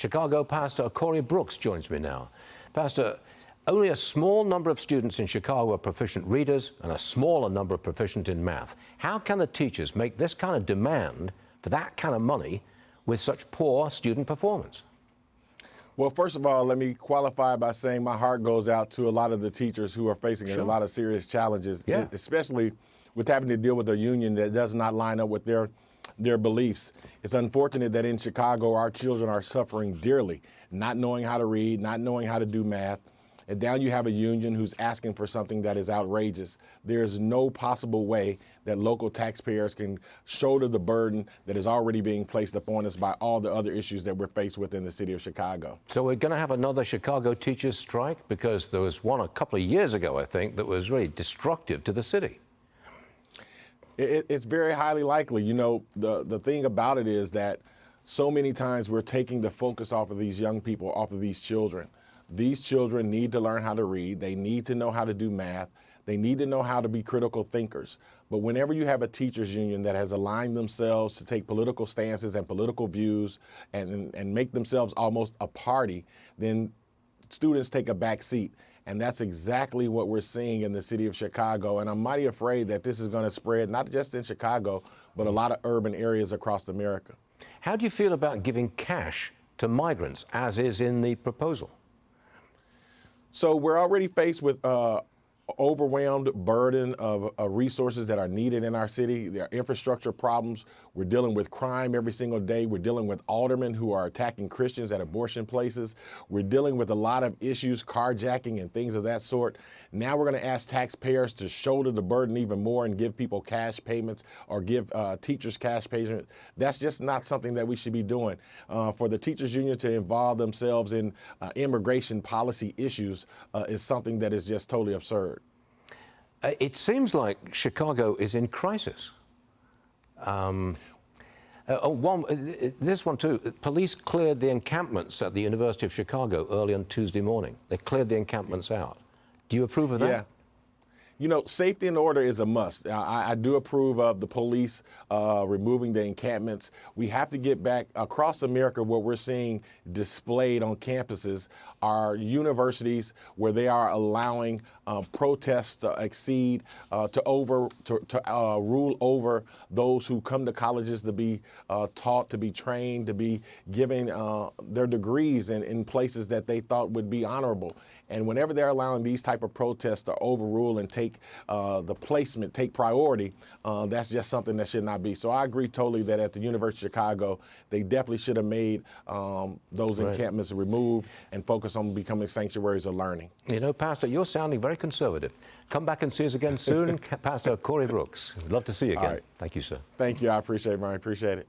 Chicago Pastor Corey Brooks joins me now. Pastor, only a small number of students in Chicago are proficient readers and a smaller number are proficient in math. How can the teachers make this kind of demand for that kind of money with such poor student performance? Well, first of all, let me qualify by saying my heart goes out to a lot of the teachers who are facing a lot of serious challenges, especially with having to deal with a union that does not line up with their beliefs. It's unfortunate that in Chicago, our children are suffering dearly, not knowing how to read, not knowing how to do math. And now you have a union who's asking for something that is outrageous. There's no possible way that local taxpayers can shoulder the burden that is already being placed upon us by all the other issues that we're faced with in the city of Chicago. So we're going to have another Chicago teachers strike? Because there was one a couple of years ago, I think, that was really destructive to the city. It's very highly likely. You know, the thing about it is that so many times we're taking the focus off of these young people, off of these children. These children need to learn how to read. They need to know how to do math. They need to know how to be critical thinkers. But whenever you have a teachers union that has aligned themselves to take political stances and political views and make themselves almost a party, then students take a back seat. And that's exactly what we're seeing in the city of Chicago. And I'm mighty afraid that this is going to spread not just in Chicago, but a lot of urban areas across America. How do you feel about giving cash to migrants, as is in the proposal? So we're already faced with overwhelmed burden of resources that are needed in our city. There are infrastructure problems. We're dealing with crime every single day. We're dealing with aldermen who are attacking Christians at abortion places. We're dealing with a lot of issues, carjacking and things of that sort. Now we're going to ask taxpayers to shoulder the burden even more and give people cash payments or give teachers cash payments. That's just not something that we should be doing. For the teachers union to involve themselves in immigration policy issues is something that is just totally absurd. It seems like Chicago is in crisis. This one too. Police cleared the encampments at the University of Chicago early on Tuesday morning. They cleared the encampments out. Do you approve of that? Yeah. You know, safety and order is a must. I do approve of the police removing the encampments. We have to get back across America. What we're seeing displayed on campuses are universities where they are allowing protests to exceed, to rule over those who come to colleges to be taught, to be trained, to be given their degrees in places that they thought would be honorable. And whenever they're allowing these type of protests to overrule and take the placement, take priority, that's just something that should not be. So I agree totally that at the University of Chicago, they definitely should have made those encampments removed and focus on becoming sanctuaries of learning. You know, Pastor, you're sounding very conservative. Come back and see us again soon. Pastor Corey Brooks, we'd love to see you again. All right. Thank you, sir. Thank you. I appreciate it, Brian. Appreciate it.